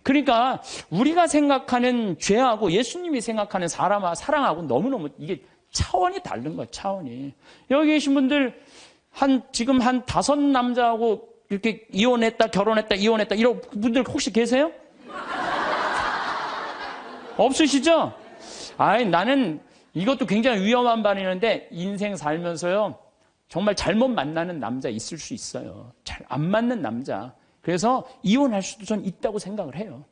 그러니까 우리가 생각하는 죄하고 예수님이 생각하는 사랑하고 너무너무 이게 차원이 다른 거예요, 차원이. 여기 계신 분들 지금 한 5 남자하고 이렇게 이혼했다, 결혼했다, 이혼했다 이런 분들 혹시 계세요? 없으시죠? 나는 이것도 굉장히 위험한 반응인데 인생 살면서요, 정말 잘못 만나는 남자 있을 수 있어요. 잘 안 맞는 남자. 그래서 이혼할 수도 전 있다고 생각을 해요.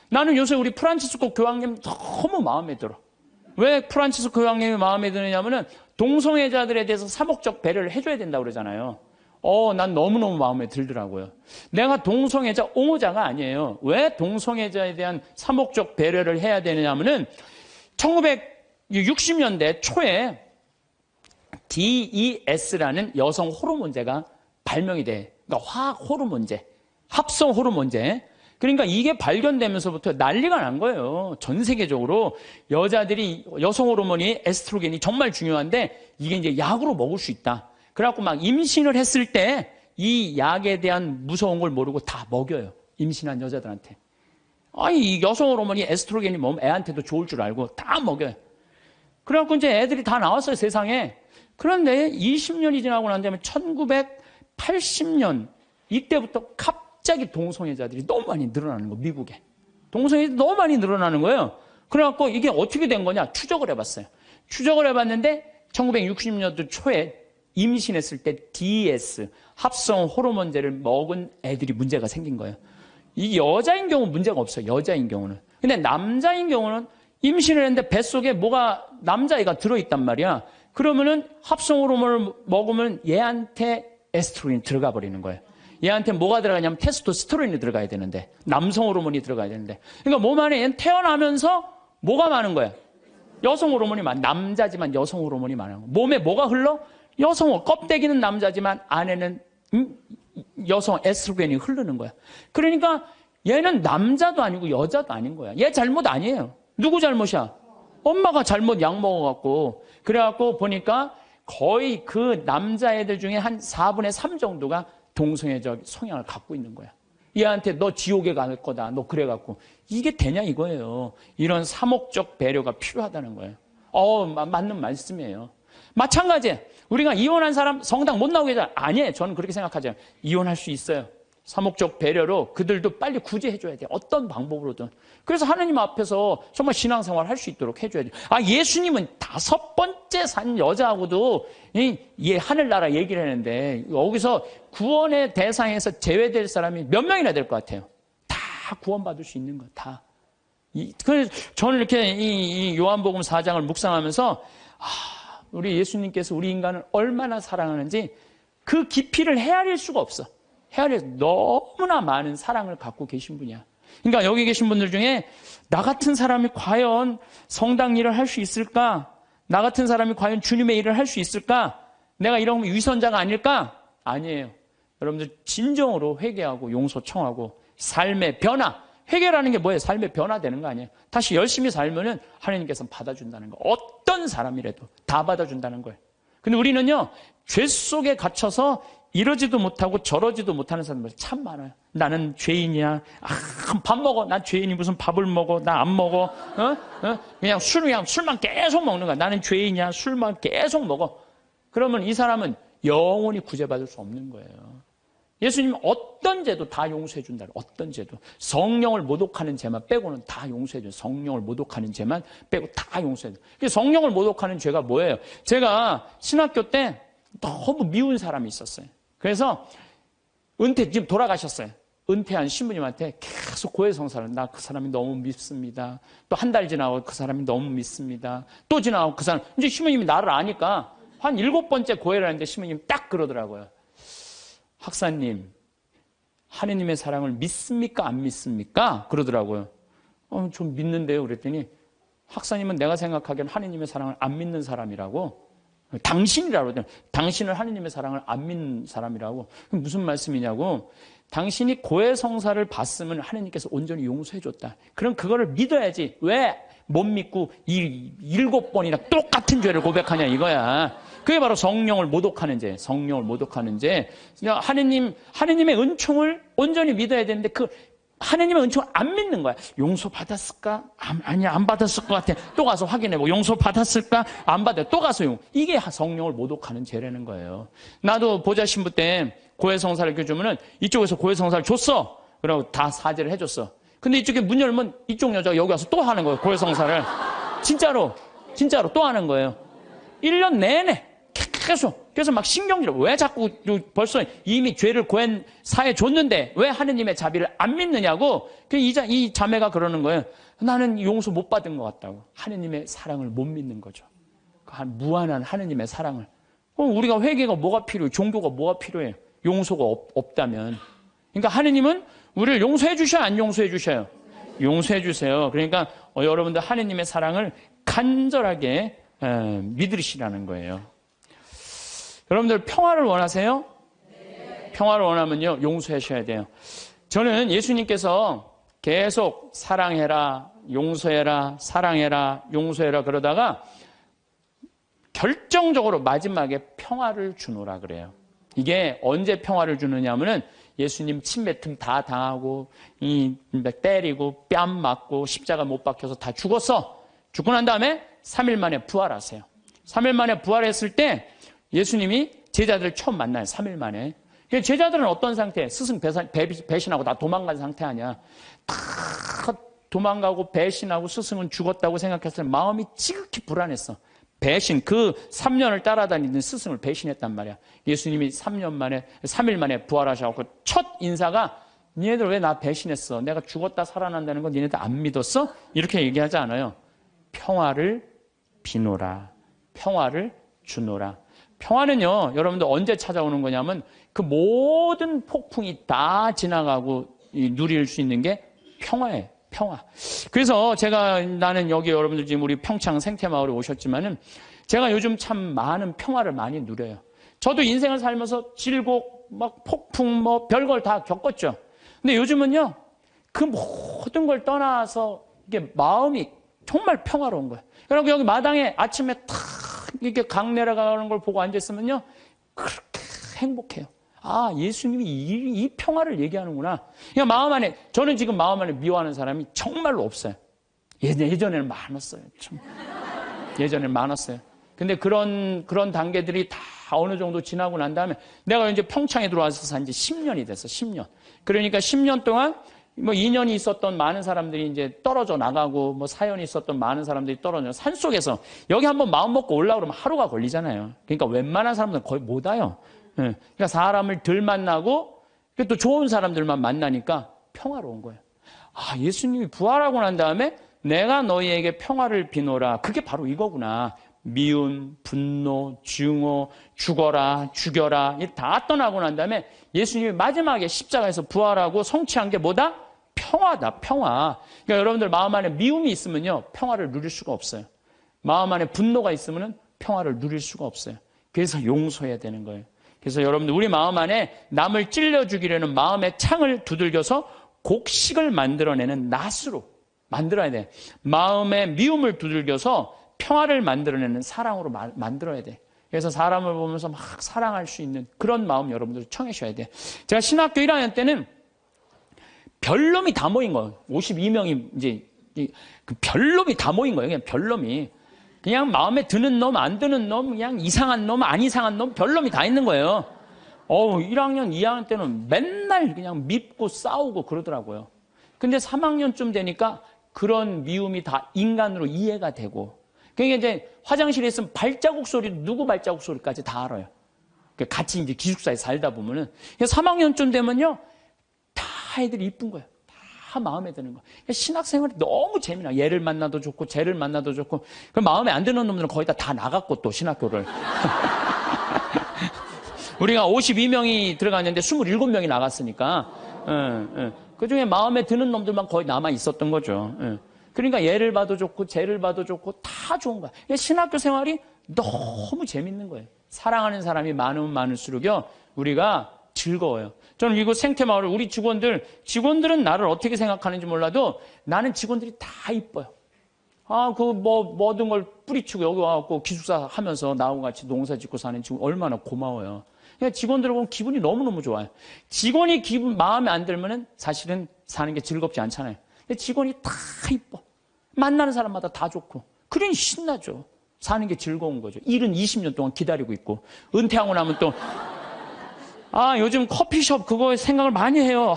나는 요새 우리 프란치스코 교황님 너무 마음에 들어. 왜 프란치스코 교황님이 마음에 드느냐면은 동성애자들에 대해서 사목적 배려를 해줘야 된다고 그러잖아요. 난 너무너무 마음에 들더라고요. 내가 동성애자 옹호자가 아니에요. 왜 동성애자에 대한 사목적 배려를 해야 되느냐면은 1960년대 초에 DES라는 여성 호르몬제가 발명이 돼. 그러니까 화학 호르몬제, 합성 호르몬제. 그러니까 이게 발견되면서부터 난리가 난 거예요. 전 세계적으로 여자들이 여성 호르몬이 에스트로겐이 정말 중요한데 이게 이제 약으로 먹을 수 있다. 그래갖고 막 임신을 했을 때 이 약에 대한 무서운 걸 모르고 다 먹여요. 임신한 여자들한테. 이 여성 호르몬이 에스트로겐이 몸 애한테도 좋을 줄 알고 다 먹여요. 그래갖고 이제 애들이 다 나왔어요, 세상에. 그런데 20년이 지나고 난 다음에 1980년 이때부터 갑자기 동성애자들이 너무 많이 늘어나는 거예요, 미국에. 동성애자들이 너무 많이 늘어나는 거예요. 그래갖고 이게 어떻게 된 거냐 추적을 해봤어요. 추적을 해봤는데 1960년대 초에 임신했을 때 DES, 합성 호르몬제를 먹은 애들이 문제가 생긴 거예요. 이 여자인 경우는 문제가 없어요, 여자인 경우는. 근데 남자인 경우는 임신을 했는데 뱃속에 뭐가 남자애가 들어있단 말이야. 그러면은 합성 호르몬을 먹으면 얘한테 에스트로겐이 들어가 버리는 거예요. 얘한테 뭐가 들어가냐면 테스토스테론이 들어가야 되는데, 남성 호르몬이 들어가야 되는데. 그러니까 몸 안에 얘는 태어나면서 뭐가 많은 거야? 여성 호르몬이 남자지만 여성 호르몬이 많은 거야. 몸에 뭐가 흘러? 여성 껍데기는 남자지만 안에는 여성 에스트로겐이 흐르는 거야. 그러니까 얘는 남자도 아니고 여자도 아닌 거야. 얘 잘못 아니에요. 누구 잘못이야? 엄마가 잘못 약 먹어갖고. 그래갖고 보니까 거의 그 남자애들 중에 한 4분의 3 정도가 동성애적 성향을 갖고 있는 거야. 얘한테 너 지옥에 갈 거다. 너 그래갖고. 이게 되냐 이거예요. 이런 사목적 배려가 필요하다는 거예요. 맞는 말씀이에요. 마찬가지예요. 우리가 이혼한 사람 성당 못 나오게 하잖아요. 아니에요. 저는 그렇게 생각하지 않아요. 이혼할 수 있어요. 사목적 배려로 그들도 빨리 구제해줘야 돼요. 어떤 방법으로든. 그래서 하나님 앞에서 정말 신앙생활 할 수 있도록 해줘야 돼요. 예수님은 5번째 산 여자하고도 하늘나라 얘기를 했는데 여기서 구원의 대상에서 제외될 사람이 몇 명이나 될 것 같아요? 다 구원받을 수 있는 거 다. 그래서 저는 이렇게 이 요한복음 4장을 묵상하면서 우리 예수님께서 우리 인간을 얼마나 사랑하는지 그 깊이를 헤아릴 수가 없어. 헤아려서 너무나 많은 사랑을 갖고 계신 분이야. 그러니까 여기 계신 분들 중에 나 같은 사람이 과연 성당 일을 할 수 있을까? 나 같은 사람이 과연 주님의 일을 할 수 있을까? 내가 이런 위선자가 아닐까? 아니에요. 여러분들 진정으로 회개하고 용서 청하고 삶의 변화. 회개라는 게 뭐예요? 삶의 변화되는 거 아니에요? 다시 열심히 살면은 하나님께서 받아준다는 거. 어떤 사람이라도 다 받아준다는 거예요. 근데 우리는요, 죄 속에 갇혀서 이러지도 못하고 저러지도 못하는 사람들 참 많아요. 나는 죄인이야. 밥 먹어. 난 죄인이 무슨 밥을 먹어. 나 안 먹어. 그냥 술만 계속 먹는 거야. 나는 죄인이야. 술만 계속 먹어. 그러면 이 사람은 영원히 구제받을 수 없는 거예요. 예수님 어떤 죄도 다 용서해 준다. 어떤 죄도. 성령을 모독하는 죄만 빼고는 다 용서해 줘요. 성령을 모독하는 죄만 빼고 다 용서해 줘요. 성령을 모독하는 죄가 뭐예요? 제가 신학교 때 너무 미운 사람이 있었어요. 그래서 지금 돌아가셨어요. 은퇴한 신부님한테 계속 고해성사를, 나 그 사람이 너무 밉습니다. 또 한 달 지나고 그 사람이 너무 밉습니다. 또 지나고 그 사람, 이제 신부님이 나를 아니까 한 7번째 고해를 하는데 신부님이 딱 그러더라고요. 학사님, 하느님의 사랑을 믿습니까? 안 믿습니까? 그러더라고요. 좀 믿는데요. 그랬더니 학사님은 내가 생각하기엔 하느님의 사랑을 안 믿는 사람이라고. 당신이라고 그러더니 당신은 하느님의 사랑을 안 믿는 사람이라고. 무슨 말씀이냐고. 당신이 고해성사를 받으면 하느님께서 온전히 용서해 줬다. 그럼 그거를 믿어야지. 왜 못 믿고 7번이나 똑같은 죄를 고백하냐 이거야. 그게 바로 성령을 모독하는 죄. 성령을 모독하는 죄. 하느님의 은총을 온전히 믿어야 되는데 그 하느님의 은총을 안 믿는 거야. 용서 받았을까? 아니야, 안 받았을 것 같아. 또 가서 확인해보고 용서 받았을까? 안 받아. 또 가서 이게 성령을 모독하는 죄라는 거예요. 나도 보좌 신부 때 고해성사를 이렇게 주면은 이쪽에서 고해성사를 줬어. 그러고 다 사죄를 해줬어. 근데 이쪽에 문 열면 이쪽 여자가 여기 와서 또 하는 거예요. 고해성사를. 진짜로 또 하는 거예요. 1년 내내 계속. 그래서 막 신경질. 왜 자꾸 벌써 이미 죄를 사해 줬는데 왜 하느님의 자비를 안 믿느냐고. 이 자매가 그러는 거예요. 나는 용서 못 받은 것 같다고. 하느님의 사랑을 못 믿는 거죠. 무한한 하느님의 사랑을. 우리가 회개가 뭐가 필요해? 종교가 뭐가 필요해? 용서가 없다면. 그러니까 하느님은 우리를 용서해 주셔요? 안 용서해 주셔요? 용서해 주세요. 그러니까 여러분들 하느님의 사랑을 간절하게 믿으시라는 거예요. 여러분들 평화를 원하세요? 네. 평화를 원하면요, 용서하셔야 돼요. 저는 예수님께서 계속 사랑해라, 용서해라, 사랑해라, 용서해라 그러다가 결정적으로 마지막에 평화를 주노라 그래요. 이게 언제 평화를 주느냐 하면은 예수님 침뱉음 다 당하고 때리고 뺨 맞고 십자가 못 박혀서 다 죽었어. 죽고 난 다음에 3일 만에 부활하세요. 3일 만에 부활했을 때 예수님이 제자들을 처음 만나요. 3일 만에. 제자들은 어떤 상태? 스승 배신하고 다 도망간 상태 아니야. 다 도망가고 배신하고 스승은 죽었다고 생각했을 때 마음이 지극히 불안했어. 배신, 그 3년을 따라다니던 스승을 배신했단 말이야. 예수님이 3일 만에 부활하셔서 첫 인사가 니네들 왜 나 배신했어? 내가 죽었다 살아난다는 건 니네들 안 믿었어? 이렇게 얘기하지 않아요. 평화를 비노라. 평화를 주노라. 평화는요, 여러분들 언제 찾아오는 거냐면 그 모든 폭풍이 다 지나가고 누릴 수 있는 게 평화예요. 평화. 그래서 나는 여기 여러분들 지금 우리 평창 생태마을에 오셨지만은 제가 요즘 참 많은 평화를 많이 누려요. 저도 인생을 살면서 질곡, 막 폭풍, 별걸 다 겪었죠. 근데 요즘은요, 그 모든 걸 떠나서 이게 마음이 정말 평화로운 거예요. 여러분 여기 마당에 아침에 탁 이렇게 강 내려가는 걸 보고 앉아있으면요, 그렇게 행복해요. 아, 예수님이 이 평화를 얘기하는구나. 그러니까 저는 지금 마음 안에 미워하는 사람이 정말로 없어요. 예전에는 많았어요. 참. 예전에는 많았어요. 근데 그런 단계들이 다 어느 정도 지나고 난 다음에 내가 이제 평창에 들어와서 산 지 10년이 됐어, 10년. 그러니까 10년 동안 인연이 있었던 많은 사람들이 이제 떨어져 나가고 사연이 있었던 많은 사람들이 떨어져 산속에서 여기 한번 마음 먹고 올라오면 그러면 하루가 걸리잖아요. 그러니까 웬만한 사람들은 거의 못 와요. 그러니까 사람을 덜 만나고 또 좋은 사람들만 만나니까 평화로운 거예요. 아, 예수님이 부활하고 난 다음에 내가 너희에게 평화를 비노라. 그게 바로 이거구나. 미움, 분노, 증오, 죽어라, 죽여라 다 떠나고 난 다음에 예수님이 마지막에 십자가에서 부활하고 성취한 게 뭐다? 평화다, 평화. 그러니까 여러분들 마음 안에 미움이 있으면요, 평화를 누릴 수가 없어요. 마음 안에 분노가 있으면 평화를 누릴 수가 없어요. 그래서 용서해야 되는 거예요. 그래서 여러분들 우리 마음 안에 남을 찔러 죽이려는 마음의 창을 두들겨서 곡식을 만들어내는 낫으로 만들어야 돼. 마음의 미움을 두들겨서 평화를 만들어내는 사랑으로 만들어야 돼. 그래서 사람을 보면서 막 사랑할 수 있는 그런 마음 여러분들 청하셔야 돼. 제가 신학교 1학년 때는 별놈이 다 모인 거예요. 52명이 이제 그 별놈이 다 모인 거예요. 그냥 별놈이. 그냥 마음에 드는 놈, 안 드는 놈, 그냥 이상한 놈, 안 이상한 놈, 별놈이 다 있는 거예요. 1학년, 2학년 때는 맨날 그냥 밉고 싸우고 그러더라고요. 근데 3학년쯤 되니까 그런 미움이 다 인간으로 이해가 되고, 그러니까 이제 화장실에 있으면 발자국 소리, 누구 발자국 소리까지 다 알아요. 같이 이제 기숙사에 살다 보면은. 3학년쯤 되면요, 다 애들이 이쁜 거예요. 다 마음에 드는 거예요. 신학생활이 너무 재미나. 얘를 만나도 좋고, 쟤를 만나도 좋고, 그 마음에 안 드는 놈들은 거의 다 나갔고, 또 신학교를. 우리가 52명이 들어갔는데 27명이 나갔으니까, 그 중에 마음에 드는 놈들만 거의 남아 있었던 거죠. 그러니까 얘를 봐도 좋고, 쟤를 봐도 좋고, 다 좋은 거야. 신학교 생활이 너무 재밌는 거예요. 사랑하는 사람이 많으면 많을수록요, 우리가 즐거워요. 저는 이곳 생태마을, 우리 직원들은 나를 어떻게 생각하는지 몰라도 나는 직원들이 다 이뻐요. 모든 걸 뿌리치고 여기 와갖고 기숙사 하면서 나하고 같이 농사 짓고 사는 직원 얼마나 고마워요. 그러니까 직원들을 보면 기분이 너무너무 좋아요. 직원이 마음에 안 들면은 사실은 사는 게 즐겁지 않잖아요. 근데 직원이 다 이뻐. 만나는 사람마다 다 좋고. 그러니 신나죠. 사는 게 즐거운 거죠. 일은 20년 동안 기다리고 있고. 은퇴하고 나면 또, 요즘 커피숍 그거 생각을 많이 해요.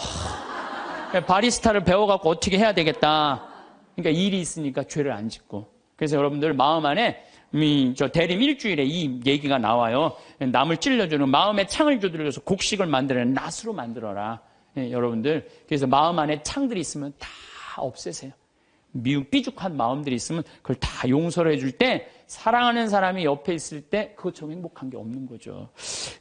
바리스타를 배워갖고 어떻게 해야 되겠다. 그러니까 일이 있으니까 죄를 안 짓고. 그래서 여러분들 마음 안에 대림 일주일에 이 얘기가 나와요. 남을 찔러주는 마음에 창을 두드려서 곡식을 만들어낸 낫으로 만들어라. 여러분들. 그래서 마음 안에 창들이 있으면 다 없애세요. 미움 삐죽한 마음들이 있으면 그걸 다 용서를 해줄 때 사랑하는 사람이 옆에 있을 때 그것처럼 행복한 게 없는 거죠.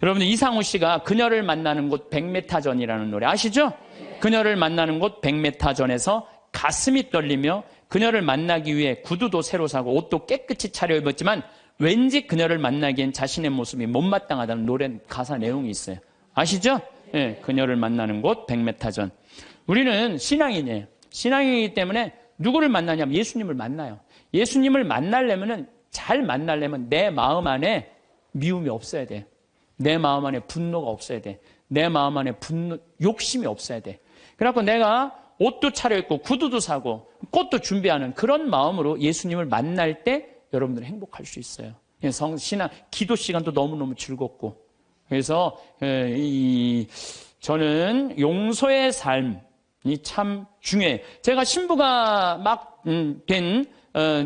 여러분들 이상우 씨가 그녀를 만나는 곳 100m 전이라는 노래 아시죠? 그녀를 만나는 곳 100m 전에서 가슴이 떨리며 그녀를 만나기 위해 구두도 새로 사고 옷도 깨끗이 차려입었지만 왠지 그녀를 만나기엔 자신의 모습이 못마땅하다는 노래 가사 내용이 있어요. 아시죠? 네, 그녀를 만나는 곳 100m 전. 우리는 신앙인이에요. 신앙이기 때문에 누구를 만나냐면 예수님을 만나요. 예수님을 잘 만나려면 내 마음 안에 미움이 없어야 돼. 내 마음 안에 분노가 없어야 돼. 내 마음 안에 욕심이 없어야 돼. 그래갖고 내가 옷도 차려입고 구두도 사고 꽃도 준비하는 그런 마음으로 예수님을 만날 때 여러분들은 행복할 수 있어요. 신앙, 기도 시간도 너무너무 즐겁고. 그래서 저는 용서의 삶이 참 중요해요. 제가 신부가 막 된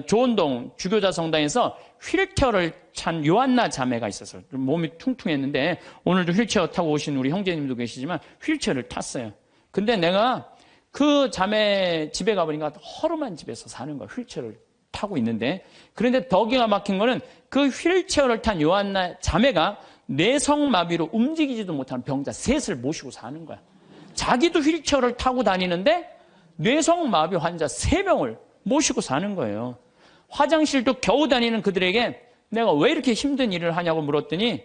조원동 주교자 성당에서 휠체어를 찬 요한나 자매가 있었어요. 몸이 퉁퉁했는데 오늘도 휠체어 타고 오신 우리 형제님도 계시지만 휠체어를 탔어요. 근데 내가 그 자매 집에 가보니까 허름한 집에서 사는 거야. 휠체어를 타고 있는데. 그런데 더 기가 막힌 거는 그 휠체어를 탄 요한나 자매가 뇌성마비로 움직이지도 못하는 병자 셋을 모시고 사는 거야. 자기도 휠체어를 타고 다니는데 뇌성마비 환자 3명을 모시고 사는 거예요. 화장실도 겨우 다니는 그들에게 내가 왜 이렇게 힘든 일을 하냐고 물었더니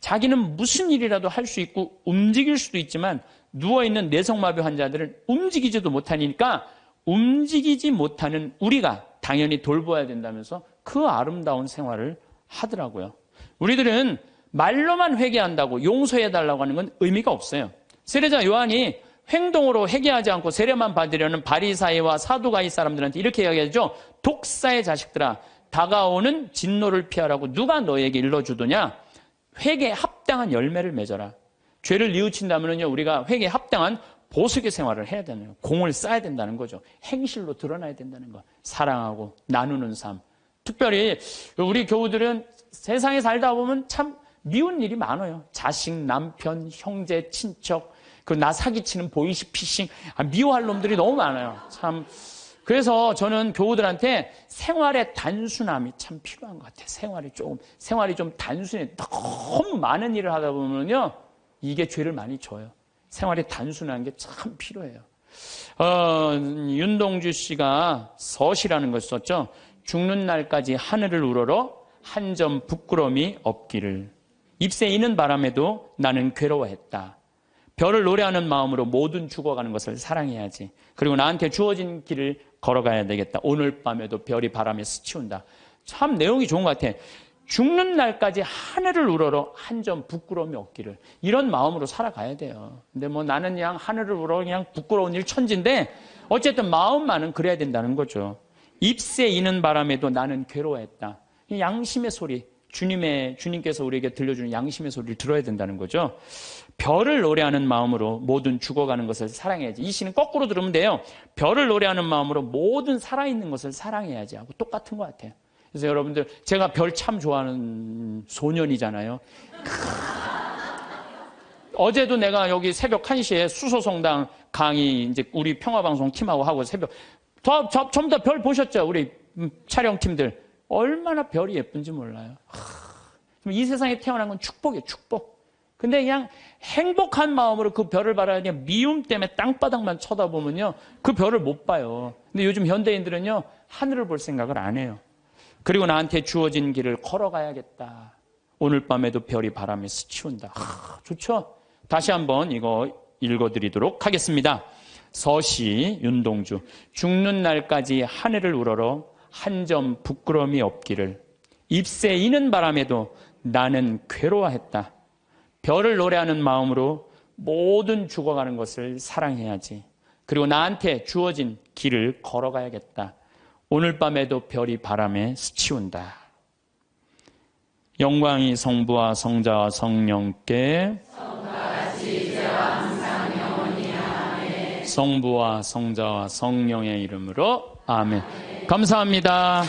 자기는 무슨 일이라도 할 수 있고 움직일 수도 있지만 누워있는 뇌성마비 환자들은 움직이지도 못하니까 움직이지 못하는 우리가 당연히 돌봐야 된다면서 그 아름다운 생활을 하더라고요. 우리들은 말로만 회개한다고 용서해달라고 하는 건 의미가 없어요. 세례자 요한이 행동으로 회개하지 않고 세례만 받으려는 바리사이와 사두가이 사람들한테 이렇게 이야기하죠. 독사의 자식들아, 다가오는 진노를 피하라고 누가 너에게 일러주더냐? 회개에 합당한 열매를 맺어라. 죄를 뉘우친다면요, 우리가 회개에 합당한 보수의 생활을 해야 되는 거예요. 공을 쌓아야 된다는 거죠. 행실로 드러나야 된다는 거. 사랑하고 나누는 삶. 특별히 우리 교우들은 세상에 살다 보면 참 미운 일이 많아요. 자식, 남편, 형제, 친척, 나 사기치는 보이스피싱, 미워할 놈들이 너무 많아요. 참. 그래서 저는 교우들한테 생활의 단순함이 참 필요한 것 같아요. 생활이 좀 단순해. 너무 많은 일을 하다 보면요, 이게 죄를 많이 져요. 생활이 단순한 게 참 필요해요. 윤동주 씨가 서시라는 걸 썼죠. 죽는 날까지 하늘을 우러러 한 점 부끄러움이 없기를. 잎새 이는 바람에도 나는 괴로워했다. 별을 노래하는 마음으로 모든 죽어가는 것을 사랑해야지. 그리고 나한테 주어진 길을 걸어가야 되겠다. 오늘 밤에도 별이 바람에 스치운다. 참 내용이 좋은 것 같아. 죽는 날까지 하늘을 우러러 한 점 부끄러움이 없기를. 이런 마음으로 살아가야 돼요. 근데 나는 그냥 하늘을 우러러 그냥 부끄러운 일 천지인데 어쨌든 마음만은 그래야 된다는 거죠. 잎새 이는 바람에도 나는 괴로워했다. 양심의 소리. 주님께서 우리에게 들려주는 양심의 소리를 들어야 된다는 거죠. 별을 노래하는 마음으로 모든 죽어가는 것을 사랑해야지. 이 시는 거꾸로 들으면 돼요. 별을 노래하는 마음으로 모든 살아있는 것을 사랑해야지 하고 똑같은 것 같아요. 그래서 여러분들, 제가 별 참 좋아하는 소년이잖아요. 어제도 내가 여기 새벽 1시에 수소성당 강의 이제 우리 평화방송 팀하고 하고 새벽 전부 다 별 보셨죠? 우리 촬영팀들. 얼마나 별이 예쁜지 몰라요. 이 세상에 태어난 건 축복이에요, 축복. 근데 그냥 행복한 마음으로 그 별을 바라야 그냥 미움 때문에 땅바닥만 쳐다보면요, 그 별을 못 봐요. 근데 요즘 현대인들은요, 하늘을 볼 생각을 안 해요. 그리고 나한테 주어진 길을 걸어가야겠다. 오늘 밤에도 별이 바람에 스치운다. 좋죠? 다시 한번 이거 읽어드리도록 하겠습니다. 서시 윤동주. 죽는 날까지 하늘을 우러러 한 점 부끄러움이 없기를. 잎새 이는 바람에도 나는 괴로워했다. 별을 노래하는 마음으로 모든 죽어가는 것을 사랑해야지. 그리고 나한테 주어진 길을 걸어가야겠다. 오늘 밤에도 별이 바람에 스치운다. 영광이 성부와 성자와 성령께 성부와 성자와 성령의 이름으로 아멘. 감사합니다.